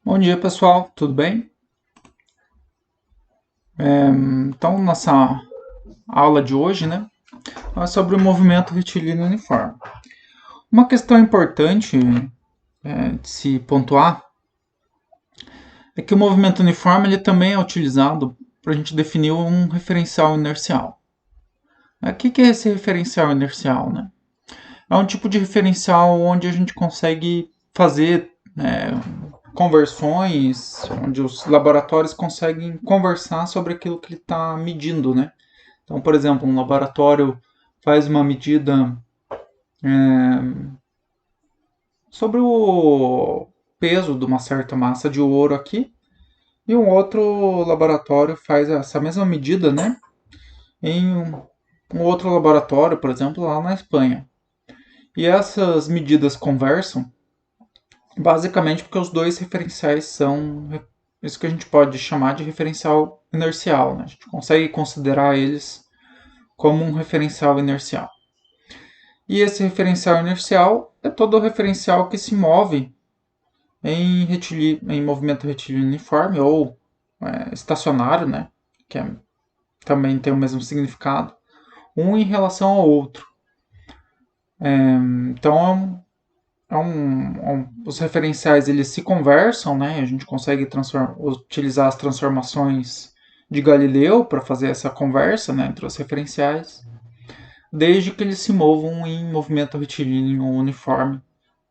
Bom dia, pessoal, tudo bem? Então, nossa aula de hoje, né, é sobre o movimento retilíneo uniforme. Uma questão importante de se pontuar é que o movimento uniforme ele também é utilizado para a gente definir um referencial inercial. O que é esse referencial inercial, né? É um tipo de referencial onde a gente consegue fazer conversões, onde os laboratórios conseguem conversar sobre aquilo que ele está medindo, né? Então, por exemplo, um laboratório faz uma medida sobre o peso de uma certa massa de ouro aqui, e um outro laboratório faz essa mesma medida, né, em um outro laboratório, por exemplo, lá na Espanha. E essas medidas conversam basicamente porque os dois referenciais são isso que a gente pode chamar de referencial inercial, né? A gente consegue considerar eles como um referencial inercial. E esse referencial inercial é todo o referencial que se move em movimento retilíneo uniforme ou estacionário, né? Que também tem o mesmo significado, um em relação ao outro. Então, os referenciais eles se conversam, né? A gente consegue utilizar as transformações de Galileu para fazer essa conversa, né, entre os referenciais, desde que eles se movam em movimento retilíneo uniforme,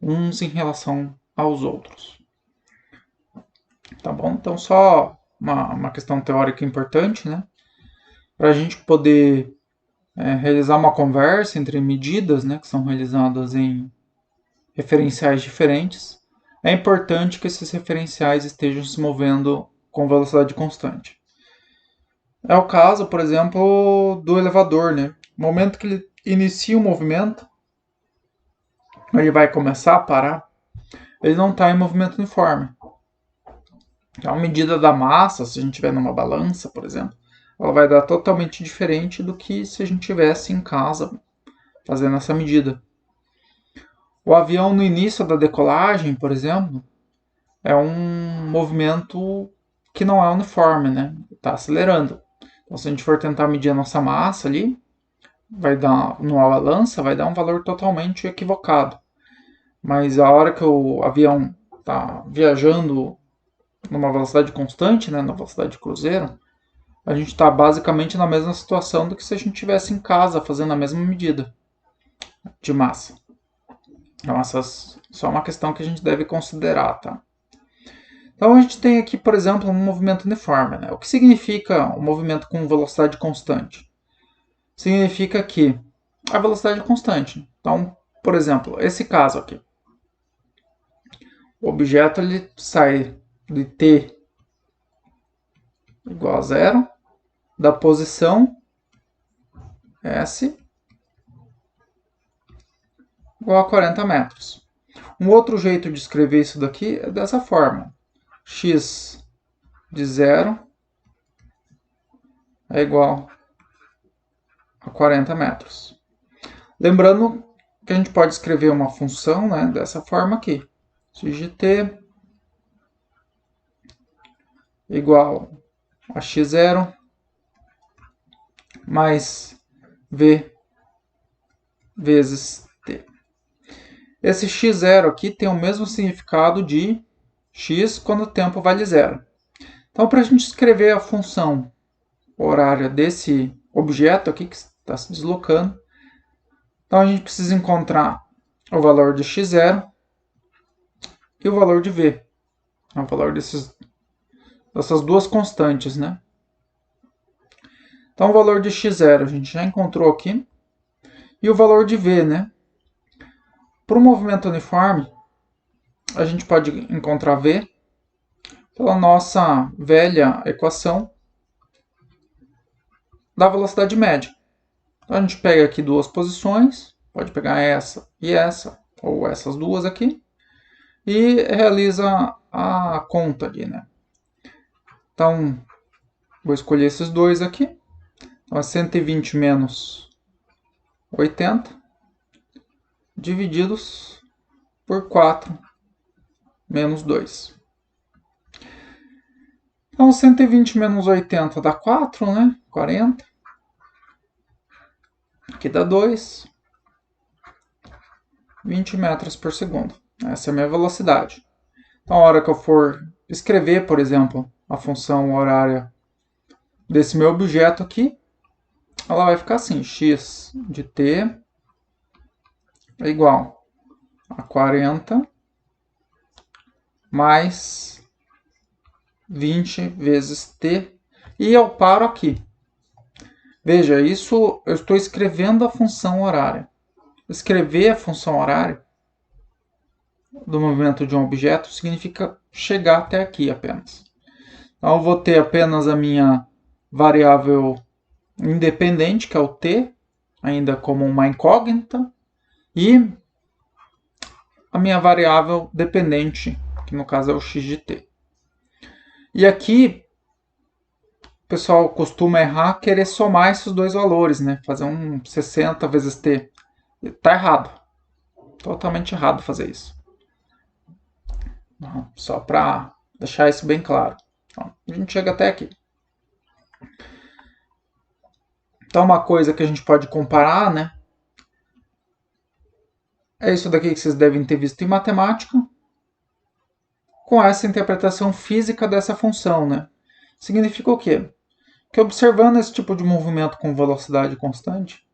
uns em relação aos outros. Tá bom? Então, só uma questão teórica importante, né? Para a gente poder realizar uma conversa entre medidas, né, que são realizadas em referenciais diferentes, é importante que esses referenciais estejam se movendo com velocidade constante. É o caso, por exemplo, do elevador, né? No momento que ele inicia o movimento, ele vai começar a parar, ele não está em movimento uniforme. Então, a medida da massa, se a gente estiver numa balança, por exemplo, ela vai dar totalmente diferente do que se a gente estivesse em casa fazendo essa medida. O avião no início da decolagem, por exemplo, é um movimento que não é uniforme, né? Está acelerando. Então, se a gente for tentar medir a nossa massa ali, vai dar numa balança, vai dar um valor totalmente equivocado. Mas a hora que o avião está viajando numa velocidade constante, né, na velocidade de cruzeiro, a gente está basicamente na mesma situação do que se a gente estivesse em casa fazendo a mesma medida de massa. Então, essa é só uma questão que a gente deve considerar, tá? Então, a gente tem aqui, por exemplo, um movimento uniforme. Né? O que significa um movimento com velocidade constante? Significa que a velocidade é constante. Então, por exemplo, esse caso aqui. O objeto ele sai de t igual a zero, da posição S igual a 40 metros. Um outro jeito de escrever isso daqui é dessa forma. X de zero é igual a 40 metros. Lembrando que a gente pode escrever uma função, né, dessa forma aqui. X de t igual a x0 mais v vezes t. Esse x0 aqui tem o mesmo significado de x quando o tempo vale zero. Então, para a gente escrever a função horária desse objeto aqui que está se deslocando, então a gente precisa encontrar o valor de x0 e o valor de v, o valor dessas duas constantes, né? Então, o valor de x0 a gente já encontrou aqui, e o valor de v, né? Para o movimento uniforme, a gente pode encontrar v pela nossa velha equação da velocidade média. Então, a gente pega aqui duas posições, pode pegar essa e essa, ou essas duas aqui, e realiza a conta ali, né? Então, vou escolher esses dois aqui. Então, é 120 menos 80, divididos por 4 menos 2. Então, 120 menos 80 dá 4, né? 40. Aqui dá 2. 20 metros por segundo. Essa é a minha velocidade. Então, a hora que eu for escrever, por exemplo, a função horária desse meu objeto aqui, ela vai ficar assim, x de t é igual a 40 mais 20 vezes t, e eu paro aqui. Veja, isso eu estou escrevendo a função horária. Escrever a função horária do movimento de um objeto significa chegar até aqui apenas. Então eu vou ter apenas a minha variável independente, que é o t, ainda como uma incógnita, e a minha variável dependente, que no caso é o x de t. E aqui o pessoal costuma errar, querer somar esses dois valores, né? Fazer um 60 vezes t. Tá errado. Totalmente errado fazer isso. Só para deixar isso bem claro. Então, a gente chega até aqui. Então, uma coisa que a gente pode comparar, né? É isso daqui que vocês devem ter visto em matemática, com essa interpretação física dessa função, né? Significa o quê? Que observando esse tipo de movimento com velocidade constante,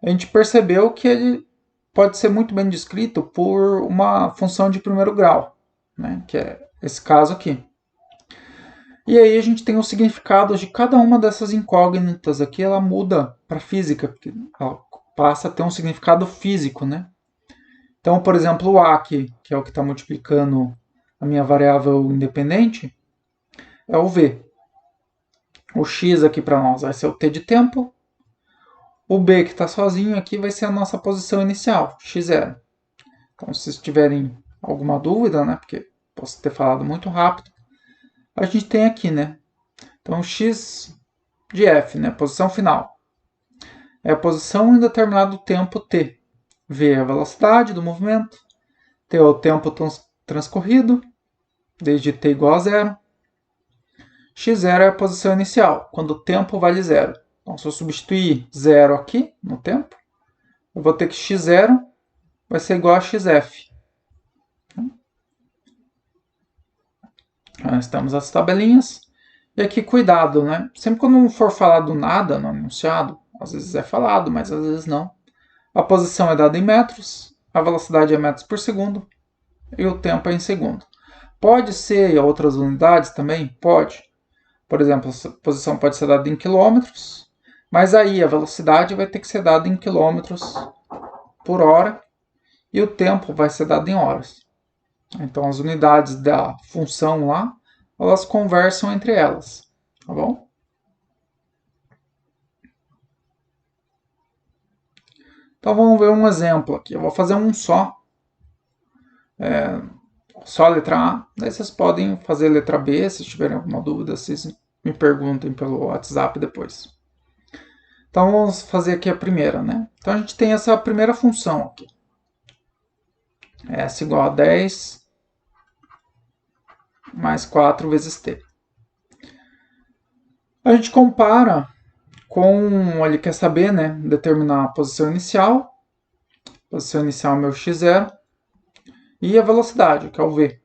a gente percebeu que ele pode ser muito bem descrito por uma função de primeiro grau, né? Que é esse caso aqui. E aí a gente tem os significados de cada uma dessas incógnitas aqui, ela muda para física, porque ela passa a ter um significado físico, né? Então, por exemplo, o A aqui, que é o que está multiplicando a minha variável independente, é o V. O X aqui para nós vai ser o T de tempo. O B que está sozinho aqui vai ser a nossa posição inicial, x0. Então, se vocês tiverem alguma dúvida, né, porque posso ter falado muito rápido, a gente tem aqui, né? Então, x de f, né, posição final, é a posição em determinado tempo t. V é a velocidade do movimento, t é o tempo transcorrido, desde t igual a zero. x0 é a posição inicial, quando o tempo vale zero. Então, se eu substituir zero aqui no tempo, eu vou ter que x0 vai ser igual a xf. Nós temos as tabelinhas. E aqui, cuidado, né? Sempre quando não for falado nada no enunciado, às vezes é falado, mas às vezes não. A posição é dada em metros, a velocidade é metros por segundo e o tempo é em segundo. Pode ser em outras unidades também? Pode. Por exemplo, a posição pode ser dada em quilômetros, mas aí a velocidade vai ter que ser dada em quilômetros por hora e o tempo vai ser dado em horas. Então, as unidades da função lá, elas conversam entre elas, tá bom? Então, vamos ver um exemplo aqui. Eu vou fazer um só. Só a letra A. Daí vocês podem fazer a letra B. Se tiverem alguma dúvida, vocês me perguntem pelo WhatsApp depois. Então, vamos fazer aqui a primeira, né? Então, a gente tem essa primeira função aqui. S igual a 10 mais 4 vezes t. A gente compara com, ele quer saber, né, determinar a posição inicial. A posição inicial é meu x0. E a velocidade, que é o v.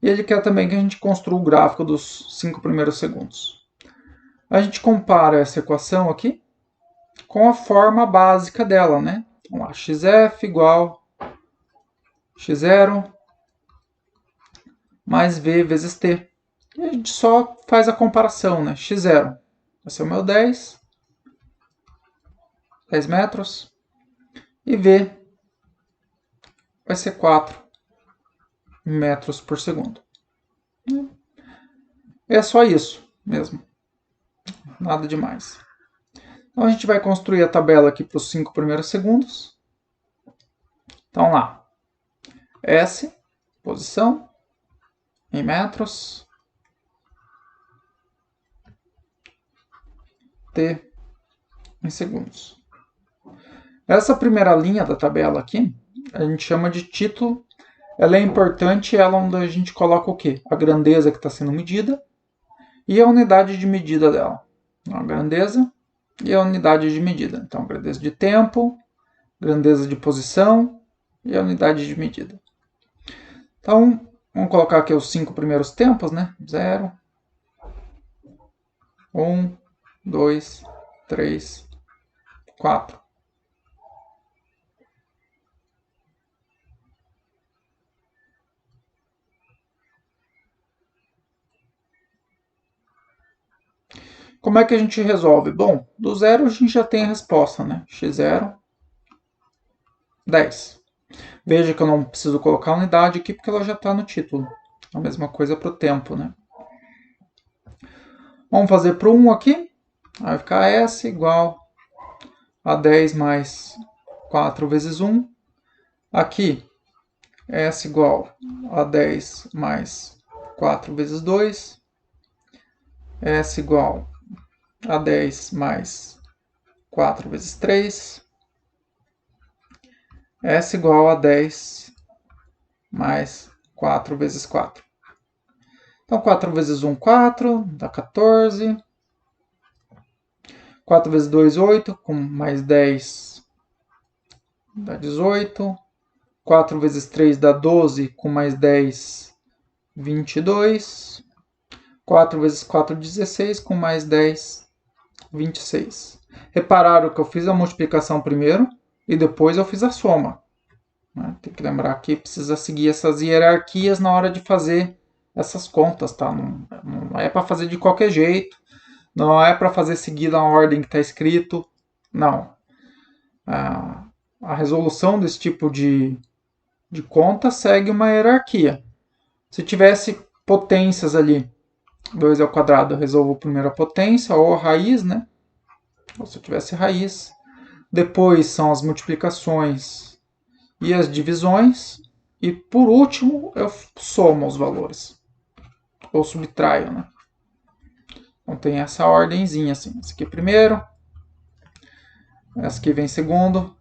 E ele quer também que a gente construa o gráfico dos 5 primeiros segundos. A gente compara essa equação aqui com a forma básica dela, né? Então, lá, xf igual x0 mais v vezes t. E a gente só faz a comparação, né? x0 vai ser o meu 10 metros, e v vai ser 4 metros por segundo. É só isso mesmo, nada demais. Então a gente vai construir a tabela aqui para os 5 primeiros segundos. Então lá, S, posição, em metros, T, em segundos. Essa primeira linha da tabela aqui, a gente chama de título. ela é importante, ela onde a gente coloca o quê? A grandeza que está sendo medida e a unidade de medida dela. A grandeza e a unidade de medida. Então, grandeza de tempo, grandeza de posição e a unidade de medida. Então, vamos colocar aqui os 5 primeiros tempos, né? 0, 1, 2, 3, 4. Como é que a gente resolve? Bom, do zero a gente já tem a resposta, né? x0, 10. Veja que eu não preciso colocar a unidade aqui porque ela já está no título. A mesma coisa para o tempo, né? Vamos fazer para o 1 aqui. Vai ficar S igual a 10 mais 4 vezes 1. Aqui, S igual a 10 mais 4 vezes 2. S igual a 10 mais 4 vezes 3. S igual a 10 mais 4 vezes 4. Então, 4 vezes 1, 4, dá 14. 4 vezes 2, 8, com mais 10, dá 18. 4 vezes 3 dá 12, com mais 10, 22. 4 vezes 4, 16, com mais 10, 26. Repararam que eu fiz a multiplicação primeiro e depois eu fiz a soma. Tem que lembrar que precisa seguir essas hierarquias na hora de fazer essas contas, tá? Não é para fazer de qualquer jeito, não é para fazer seguir na ordem que está escrito, não. A resolução desse tipo de conta segue uma hierarquia. Se tivesse potências ali, 2 ao quadrado, eu resolvo primeiro a potência ou a raiz, né? Ou se eu tivesse raiz. Depois são as multiplicações e as divisões. E por último, eu somo os valores. Ou subtraio, né? Então tem essa ordenzinha assim. Essa aqui primeiro. Essa aqui vem segundo.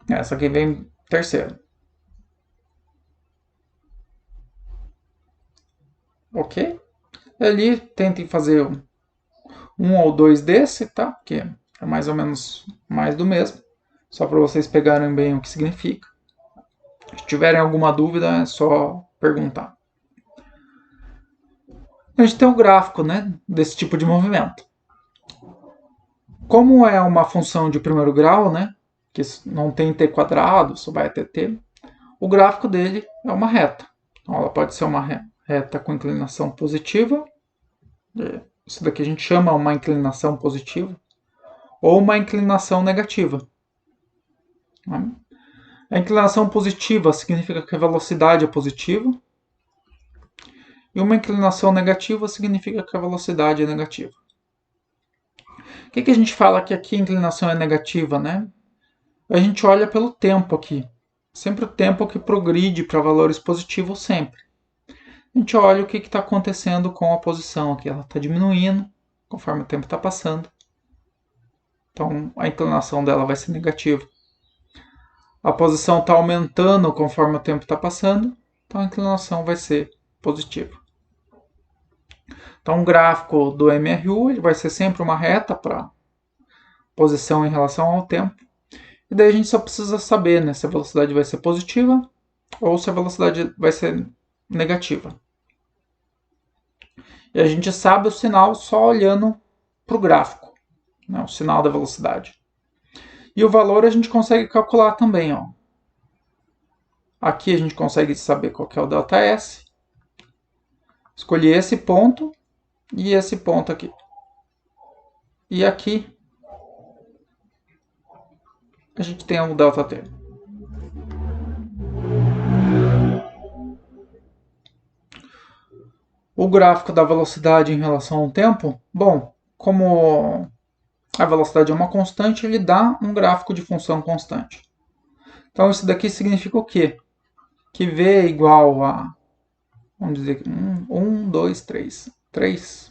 Essa aqui vem terceiro. Ok? Ali tentem fazer um ou dois desse, tá? Porque é mais ou menos mais do mesmo. Só para vocês pegarem bem o que significa. Se tiverem alguma dúvida, é só perguntar. A gente tem o gráfico, né, desse tipo de movimento. Como é uma função de primeiro grau, né, que não tem t quadrado, só vai até t, o gráfico dele é uma reta. Então, ela pode ser uma reta com inclinação positiva, isso daqui a gente chama uma inclinação positiva, ou uma inclinação negativa. A inclinação positiva significa que a velocidade é positiva, e uma inclinação negativa significa que a velocidade é negativa. O que a gente fala que aqui a inclinação é negativa, né? A gente olha pelo tempo aqui. Sempre o tempo que progride para valores positivos, sempre. A gente olha o que está acontecendo com a posição aqui. Ela está diminuindo conforme o tempo está passando. Então, a inclinação dela vai ser negativa. A posição está aumentando conforme o tempo está passando. Então, a inclinação vai ser positiva. Então, o gráfico do MRU ele vai ser sempre uma reta para posição em relação ao tempo. E daí a gente só precisa saber, né, se a velocidade vai ser positiva ou se a velocidade vai ser negativa. E a gente sabe o sinal só olhando para o gráfico, né, o sinal da velocidade. E o valor a gente consegue calcular também. Ó. Aqui a gente consegue saber qual que é o ΔS. Escolher esse ponto e esse ponto aqui. E aqui a gente tem o ΔT. O gráfico da velocidade em relação ao tempo, bom, como a velocidade é uma constante, ele dá um gráfico de função constante. Então isso daqui significa o quê? Que V é igual a, vamos dizer, 1, 2, 3, 3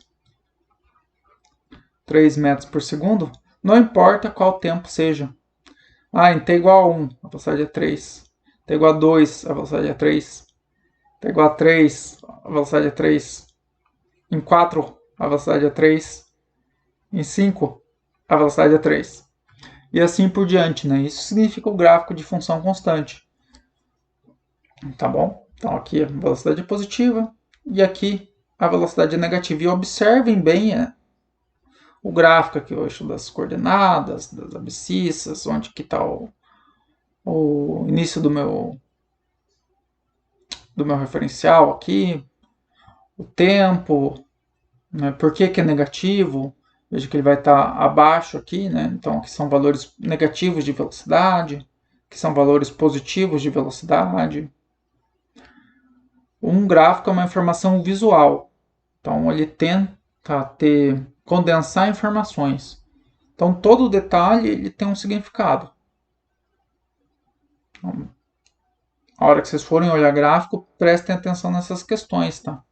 metros por segundo, não importa qual tempo seja. Em t igual a 1, a velocidade é 3. t igual a 2, a velocidade é 3. T igual a 3, a velocidade é 3. Em 4, a velocidade é 3. Em 5, a velocidade é 3. E assim por diante, né? Isso significa o gráfico de função constante. Tá bom? Então aqui a velocidade é positiva e aqui a velocidade é negativa. E observem bem o gráfico aqui, o eixo das coordenadas, das abscissas, onde que está o início do meu referencial aqui, o tempo, né? Por que é negativo? Veja que ele vai estar abaixo aqui, né? Então aqui são valores negativos de velocidade, que são valores positivos de velocidade. Um gráfico é uma informação visual, então ele tenta condensar informações. Então todo detalhe ele tem um significado. Então, a hora que vocês forem olhar gráfico, prestem atenção nessas questões, tá?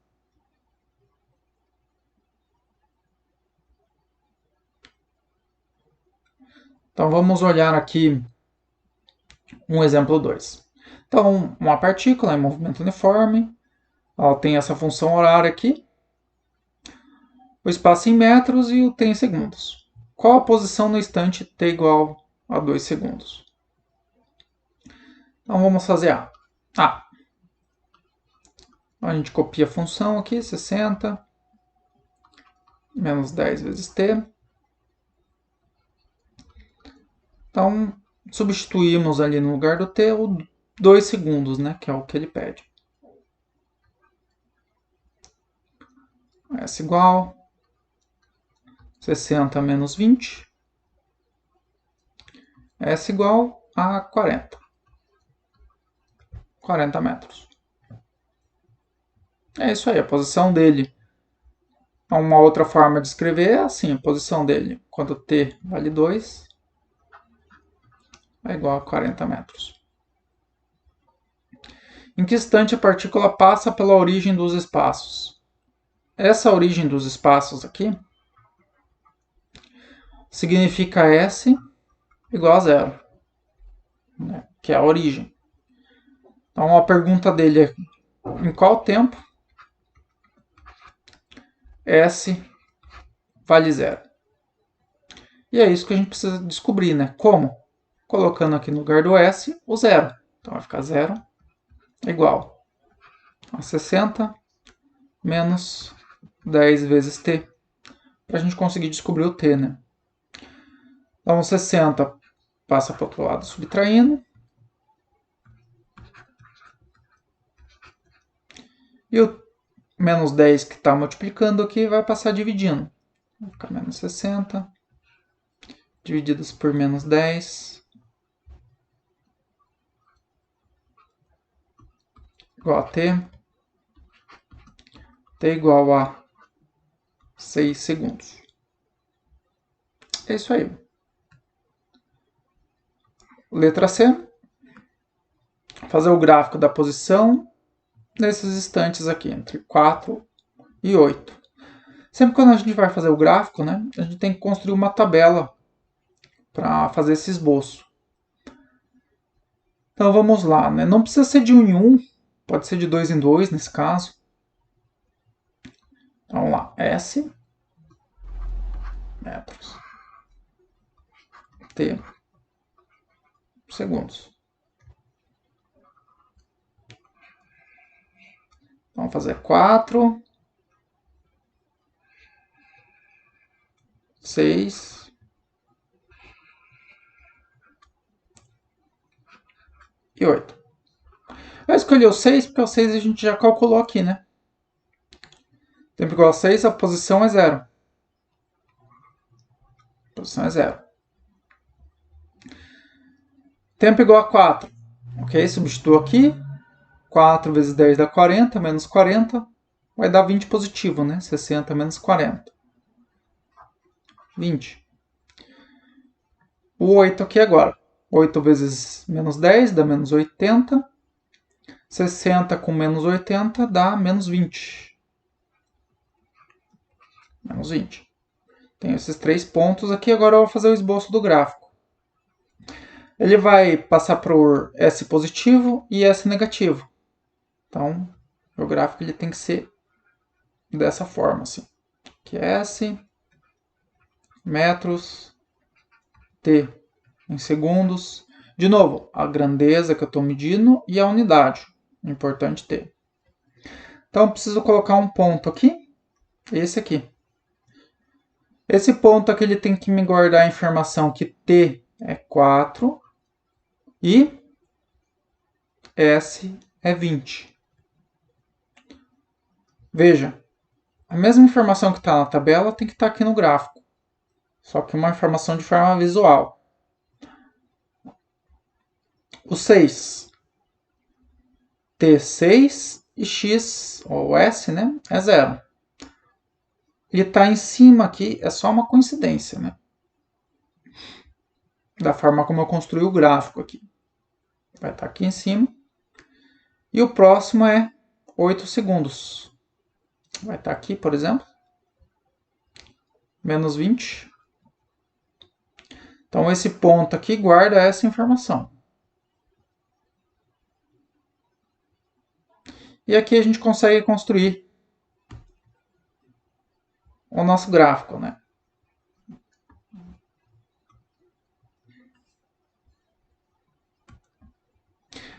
Então vamos olhar aqui um exemplo 2. Então, uma partícula em movimento uniforme, ela tem essa função horária aqui, o espaço em metros e o t em segundos. Qual a posição no instante t igual a 2 segundos? Então vamos fazer A. A gente copia a função aqui, 60 menos 10 vezes t. Então, substituímos ali no lugar do t o 2 segundos, né, que é o que ele pede. S igual 60 menos 20. S igual a 40. 40 metros. É isso aí, a posição dele. Uma outra forma de escrever é assim, a posição dele, quando t vale 2, é igual a 40 metros. Em que instante a partícula passa pela origem dos espaços? Essa origem dos espaços aqui significa S igual a 0, né, que é a origem. Então a pergunta dele é: em qual tempo S vale 0? E é isso que a gente precisa descobrir, né? Como? Colocando aqui no lugar do S o 0. Então vai ficar 0 igual a 60 menos 10 vezes t, para a gente conseguir descobrir o t, né? Então 60 passa para o outro lado subtraindo. E o menos 10 que está multiplicando aqui vai passar dividindo. Vai ficar menos 60 divididos por menos 10 igual a t. T igual a 6 segundos. É isso aí. Letra C. Fazer o gráfico da posição nesses instantes aqui, entre 4 e 8. Sempre quando a gente vai fazer o gráfico, né, a gente tem que construir uma tabela para fazer esse esboço. Então vamos lá, né? Não precisa ser de 1 em 1, pode ser de 2 em 2 nesse caso. Então vamos lá, S metros, T segundos. Vamos fazer 4, 6 e 8. Eu escolhi o 6 porque o 6 a gente já calculou aqui, né? Tempo igual a 6, a posição é 0. A posição é 0. Tempo igual a 4. Ok? Substituo aqui. 4 vezes 10 dá 40, menos 40 vai dar 20 positivo, né? 60 menos 40. 20. O 8 aqui agora. 8 vezes menos 10 dá menos 80. 60 com menos 80 dá menos 20. Menos 20. Tenho esses 3 pontos aqui. Agora eu vou fazer o esboço do gráfico. ele vai passar por S positivo e S negativo. Então, o gráfico ele tem que ser dessa forma, assim. Que é S, metros, T em segundos. De novo, a grandeza que eu estou medindo e a unidade. Importante ter. Então, eu preciso colocar um ponto aqui. Esse aqui. Esse ponto aqui ele tem que me guardar a informação que T é 4 e S é 20. Veja, a mesma informação que está na tabela tem que estar aqui no gráfico. Só que uma informação de forma visual. O 6. T6 e X, ou S, né, é 0. Ele está em cima aqui, é só uma coincidência, né? Da forma como eu construí o gráfico aqui. Vai estar aqui em cima. E o próximo é 8 segundos. Vai estar aqui, por exemplo. Menos 20. Então, esse ponto aqui guarda essa informação. E aqui a gente consegue construir o nosso gráfico, né?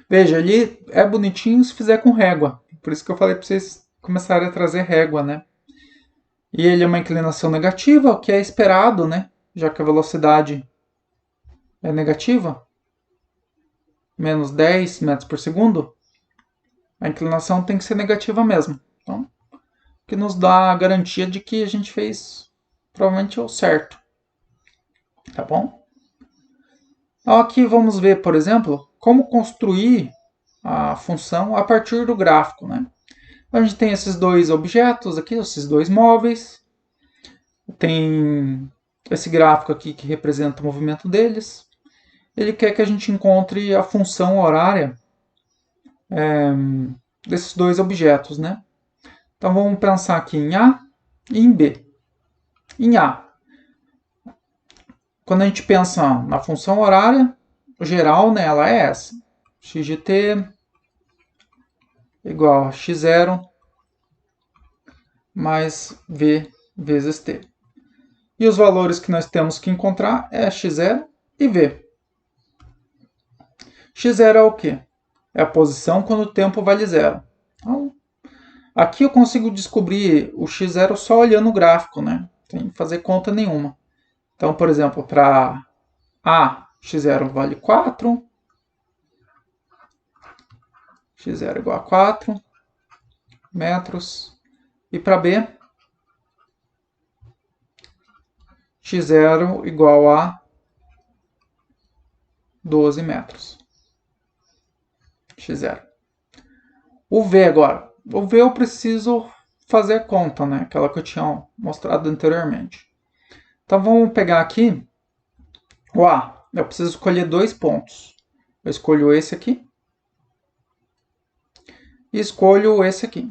Veja, ele é bonitinho se fizer com régua. Por isso que eu falei para vocês começarem a trazer régua, né? E ele é uma inclinação negativa, o que é esperado, né? Já que a velocidade é negativa, menos 10 metros por segundo, a inclinação tem que ser negativa mesmo. Então, que nos dá a garantia de que a gente fez provavelmente o certo. Tá bom? Então, aqui vamos ver, por exemplo, como construir a função a partir do gráfico, né? A gente tem esses dois objetos aqui, esses dois móveis. Tem esse gráfico aqui que representa o movimento deles. Ele quer que a gente encontre a função horária desses dois objetos, né? Então vamos pensar aqui em A e em B. Em A, quando a gente pensa na função horária, o geral nela é essa. X de t igual a x0 mais v vezes t. E os valores que nós temos que encontrar é x0 e v. x0 é o quê? É a posição quando o tempo vale zero. Então, aqui eu consigo descobrir o x0 só olhando o gráfico, né? Sem fazer conta nenhuma. Então, por exemplo, para A, x0 vale 4. x0 igual a 4 metros. E para B, x0 igual a 12 metros. x0. O V agora. O V eu preciso fazer a conta, né? Aquela que eu tinha mostrado anteriormente. Então vamos pegar aqui o A. Eu preciso escolher dois pontos. Eu escolho esse aqui. E escolho esse aqui.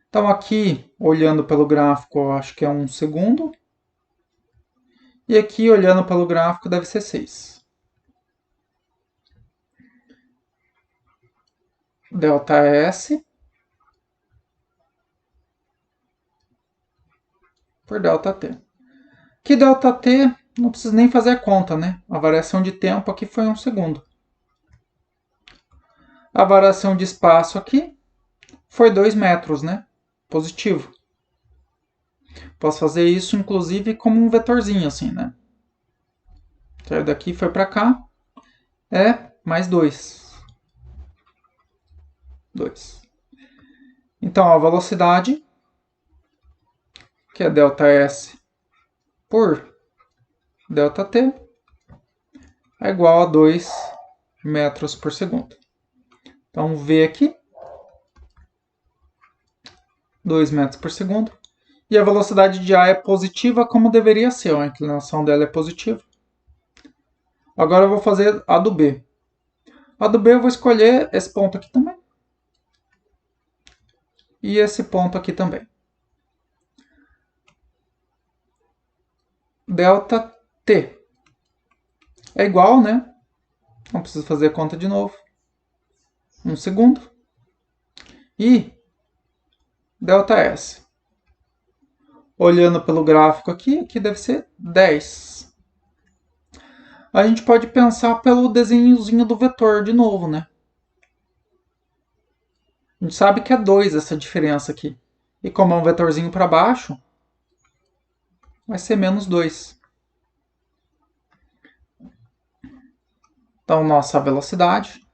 Então aqui, olhando pelo gráfico, eu acho que é 1 segundo. E aqui, olhando pelo gráfico, deve ser 6. Delta S por delta T. Que delta T, não precisa nem fazer a conta, né? A variação de tempo aqui foi 1 segundo. A variação de espaço aqui foi 2 metros, né? Positivo. Posso fazer isso, inclusive, como um vetorzinho, assim, né? Saiu daqui, foi para cá. É mais 2. 2. Então, a velocidade, que é ΔS por ΔT, é igual a 2 metros por segundo. Então, V aqui, 2 metros por segundo. E a velocidade de A é positiva, como deveria ser, a inclinação dela é positiva. Agora eu vou fazer a do B. A do B eu vou escolher esse ponto aqui também. E esse ponto aqui também. Delta T. é igual, né? Não preciso fazer a conta de novo. 1 segundo. E ΔS. Olhando pelo gráfico aqui deve ser 10. A gente pode pensar pelo desenhozinho do vetor de novo, né? A gente sabe que é 2 essa diferença aqui. E como é um vetorzinho para baixo, vai ser menos 2. Então, nossa velocidade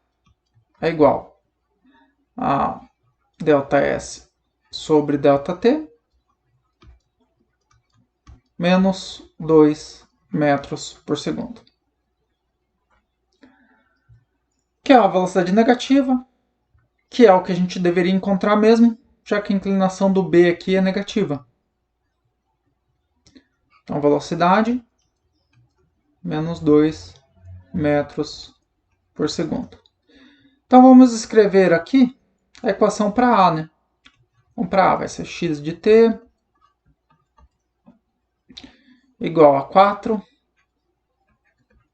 é igual a ΔS sobre ΔT menos 2 metros por segundo. Que é a velocidade negativa, que é o que a gente deveria encontrar mesmo, já que a inclinação do B aqui é negativa. Então, velocidade menos 2 metros por segundo. Então, vamos escrever aqui a equação para A, né? Então, para A vai ser x de t igual a 4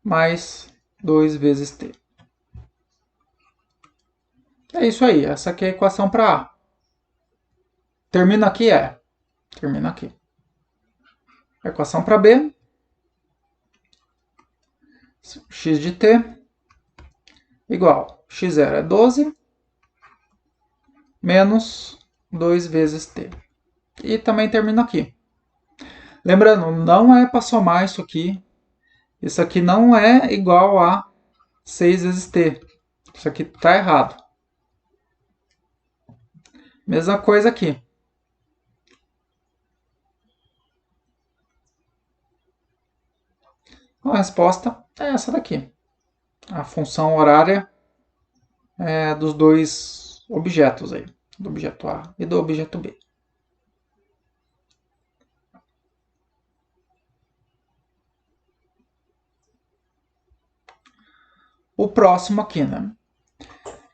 mais 2 vezes t. É isso aí, essa aqui é a equação para A. Termina aqui? Termina aqui. A equação para B, x de t igual x0 é 12 menos 2 vezes t. E também termina aqui. Lembrando, não é para somar isso aqui. Isso aqui não é igual a 6 vezes t. Isso aqui está errado. Mesma coisa aqui. A resposta é essa daqui. A função horária dos dois objetos aí. Do objeto A e do objeto B. O próximo aqui, né?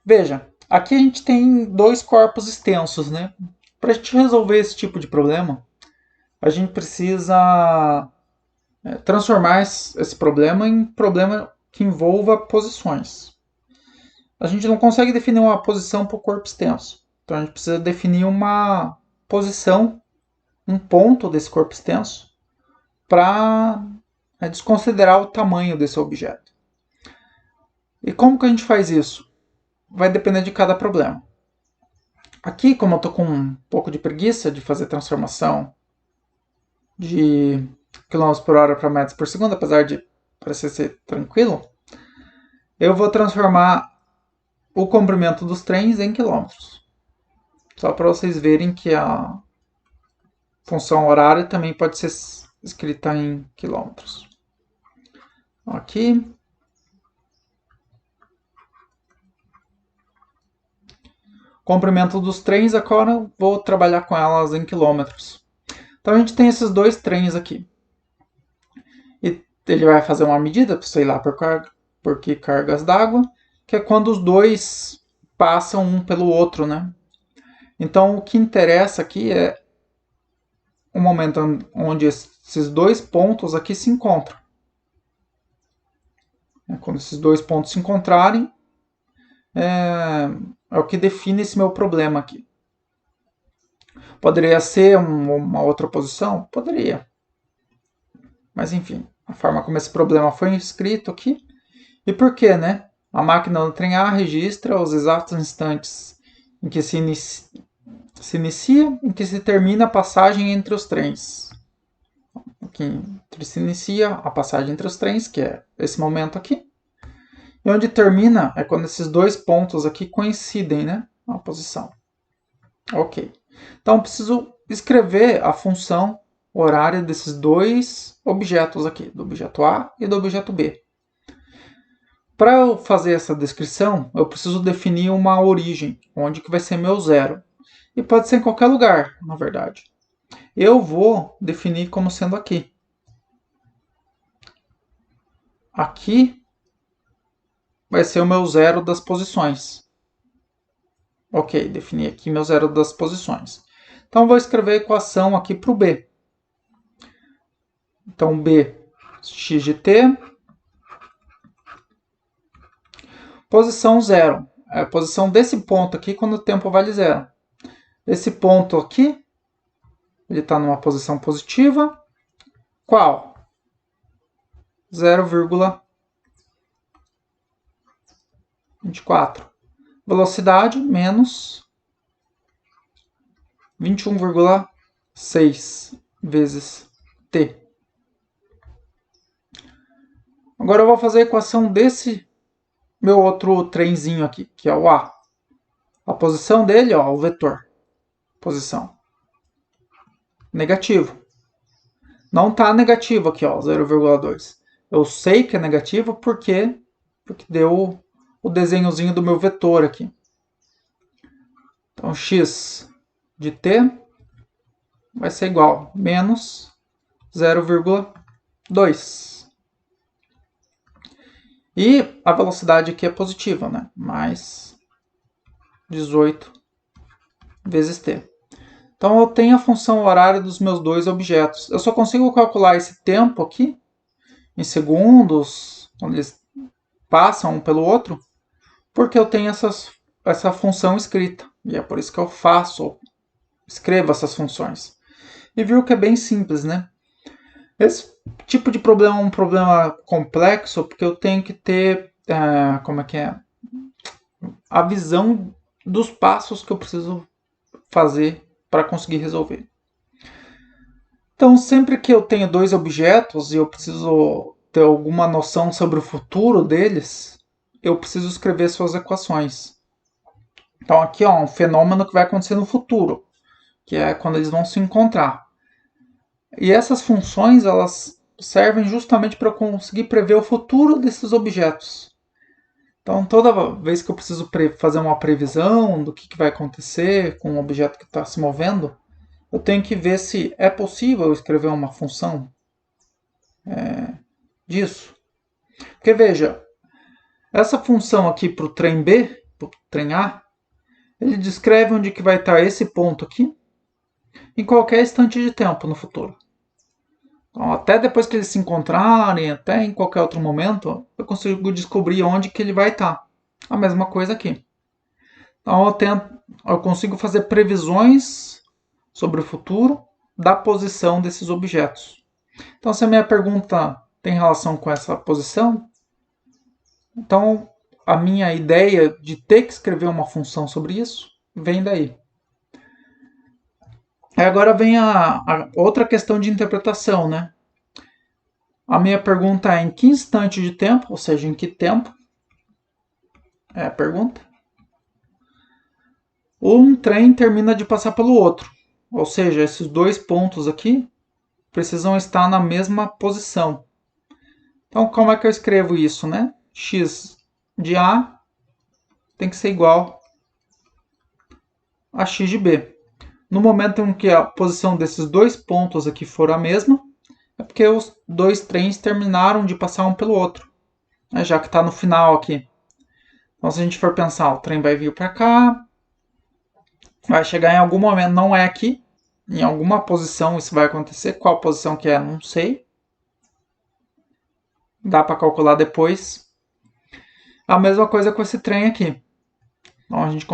Veja, aqui a gente tem dois corpos extensos, né? Para a gente resolver esse tipo de problema, a gente precisa transformar esse problema em problema que envolva posições. A gente não consegue definir uma posição para o corpo extenso. Então a gente precisa definir uma posição, um ponto desse corpo extenso, para desconsiderar o tamanho desse objeto. E como que a gente faz isso? Vai depender de cada problema. Aqui, como eu estou com um pouco de preguiça de fazer transformação de km por hora para metros por segundo, apesar de parecer ser tranquilo, eu vou transformar o comprimento dos trens em quilômetros. Só para vocês verem que a função horária também pode ser escrita em quilômetros. Aqui. Comprimento dos trens, agora vou trabalhar com elas em quilômetros. Então a gente tem esses dois trens aqui. E ele vai fazer uma medida, sei lá por que cargas d'água, que é quando os dois passam um pelo outro, né? Então o que interessa aqui é o momento onde esses dois pontos aqui se encontram. Quando esses dois pontos se encontrarem, é o que define esse meu problema aqui. Poderia ser uma outra posição? Poderia. Mas enfim, a forma como esse problema foi escrito aqui. E por quê, né? A máquina do trem A registra os exatos instantes em que se inicia e em que se termina a passagem entre os trens. Aqui se inicia a passagem entre os trens, que é esse momento aqui. E onde termina é quando esses dois pontos aqui coincidem, né? A posição. Ok. Então, preciso escrever a função horária desses dois objetos aqui, do objeto A e do objeto B. Para eu fazer essa descrição, eu preciso definir uma origem, onde que vai ser meu zero. E pode ser em qualquer lugar, na verdade. Eu vou definir como sendo aqui. Aqui vai ser o meu zero das posições. Ok, defini aqui meu zero das posições. Então, vou escrever a equação aqui para o B. Então, B, x de t Posição 0. É a posição desse ponto aqui quando o tempo vale 0. Esse ponto aqui, ele está numa posição positiva. Qual? 0,24. Velocidade menos 21,6 vezes t. Agora eu vou fazer a equação desse meu outro trenzinho aqui, que é o A. A posição dele, ó, o vetor. Posição. Negativo. Não está negativo aqui, ó, 0,2. Eu sei que é negativo porque deu o desenhozinho do meu vetor aqui. Então, x de t vai ser igual a menos 0,2. E a velocidade aqui é positiva, né? Mais 18 vezes t. Então, eu tenho a função horária dos meus dois objetos. Eu só consigo calcular esse tempo aqui, em segundos, quando eles passam um pelo outro, porque eu tenho essa função escrita. E é por isso que eu escrevo essas funções. E viu que é bem simples, né? Esse tipo de problema é um problema complexo, porque eu tenho que ter, a visão dos passos que eu preciso fazer para conseguir resolver. Então, sempre que eu tenho dois objetos e eu preciso ter alguma noção sobre o futuro deles, eu preciso escrever suas equações. Então, aqui ó, um fenômeno que vai acontecer no futuro, que é quando eles vão se encontrar. E essas funções, elas servem justamente para eu conseguir prever o futuro desses objetos. Então, toda vez que eu preciso fazer uma previsão do que vai acontecer com um objeto que está se movendo, eu tenho que ver se é possível escrever uma função disso. Porque veja, essa função aqui para o trem B, para o trem A, ele descreve onde que vai estar esse ponto aqui em qualquer instante de tempo no futuro. Então, até depois que eles se encontrarem, até em qualquer outro momento, eu consigo descobrir onde que ele vai estar. A mesma coisa aqui. Então, eu consigo fazer previsões sobre o futuro da posição desses objetos. Então, se a minha pergunta tem relação com essa posição, então a minha ideia de ter que escrever uma função sobre isso vem daí. Agora vem a outra questão de interpretação, né? A minha pergunta é em que instante de tempo, ou seja, em que tempo, é a pergunta, um trem termina de passar pelo outro. Ou seja, esses dois pontos aqui precisam estar na mesma posição. Então, como é que eu escrevo isso, né? X de A tem que ser igual a X de B. No momento em que a posição desses dois pontos aqui for a mesma, é porque os dois trens terminaram de passar um pelo outro, né? Já que está no final aqui. Então, se a gente for pensar, o trem vai vir para cá, vai chegar em algum momento, não é aqui, em alguma posição isso vai acontecer. Qual posição que é, não sei. Dá para calcular depois. A mesma coisa com esse trem aqui. Então, a gente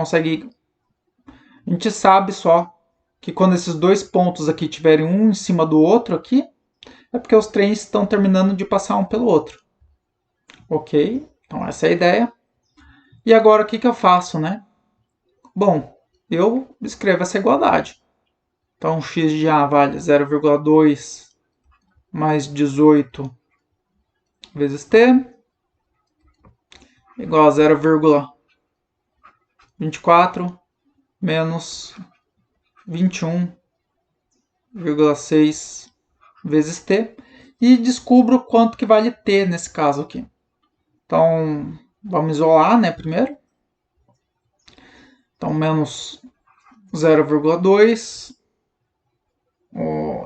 sabe só que quando esses dois pontos aqui tiverem um em cima do outro aqui, é porque os trens estão terminando de passar um pelo outro. Ok? Então essa é a ideia. E agora o que eu faço, né? Bom, eu escrevo essa igualdade. Então x de A vale 0,2 mais 18 vezes t igual a 0,24 menos 21,6 vezes t e descubro quanto que vale t nesse caso aqui. Então, vamos isolar, né, primeiro. Então, menos 0,2.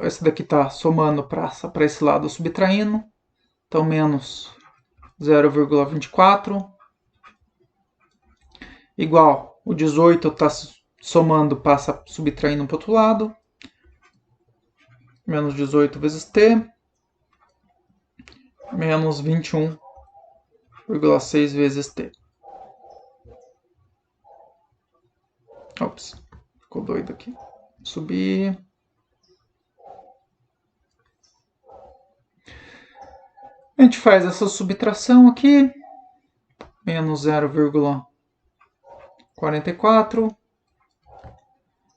Esse daqui está somando para esse lado, subtraindo. Então, menos 0,24. Igual, o 18 está somando, passa subtraindo para o outro lado. Menos 18 vezes t. Menos 21,6 vezes t. Ops, ficou doido aqui. Subir. A gente faz essa subtração aqui. Menos 0,44.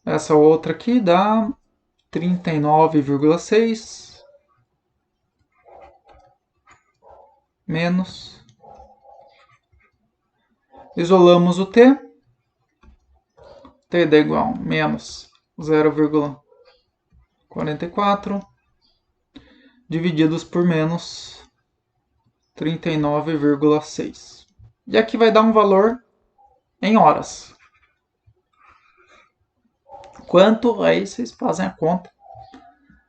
Essa outra aqui dá 39,6. Menos. Isolamos o t. T dá igual a menos 0,44 divididos por menos 39,6. E aqui vai dar um valor em horas. Quanto? Aí vocês fazem a conta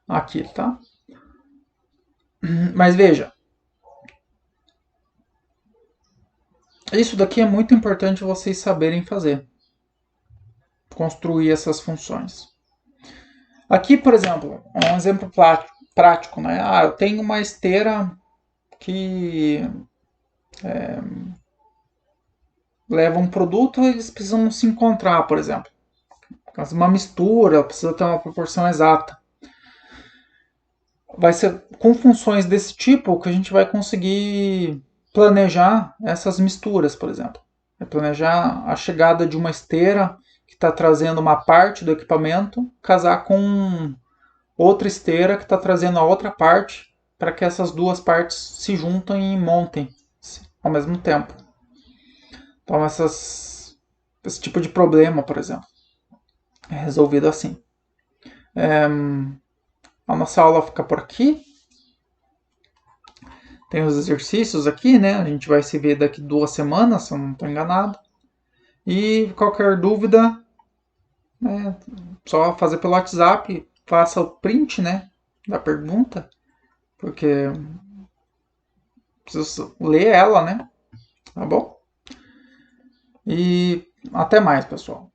aqui, tá? Mas veja, isso daqui é muito importante vocês saberem fazer. Construir essas funções. Aqui, por exemplo, um exemplo prático, né? Eu tenho uma esteira que leva um produto e eles precisam se encontrar, por exemplo. Uma mistura, precisa ter uma proporção exata. Vai ser com funções desse tipo que a gente vai conseguir planejar essas misturas, por exemplo. Planejar a chegada de uma esteira que está trazendo uma parte do equipamento, casar com outra esteira que está trazendo a outra parte, para que essas duas partes se juntem e montem ao mesmo tempo. Então, esse tipo de problema, por exemplo, é resolvido assim. A nossa aula fica por aqui. Tem os exercícios aqui, né? A gente vai se ver daqui 2 semanas, se eu não estou enganado. E qualquer dúvida, né, só fazer pelo WhatsApp, faça o print, né, da pergunta, porque preciso ler ela, né? Tá bom? E até mais, pessoal.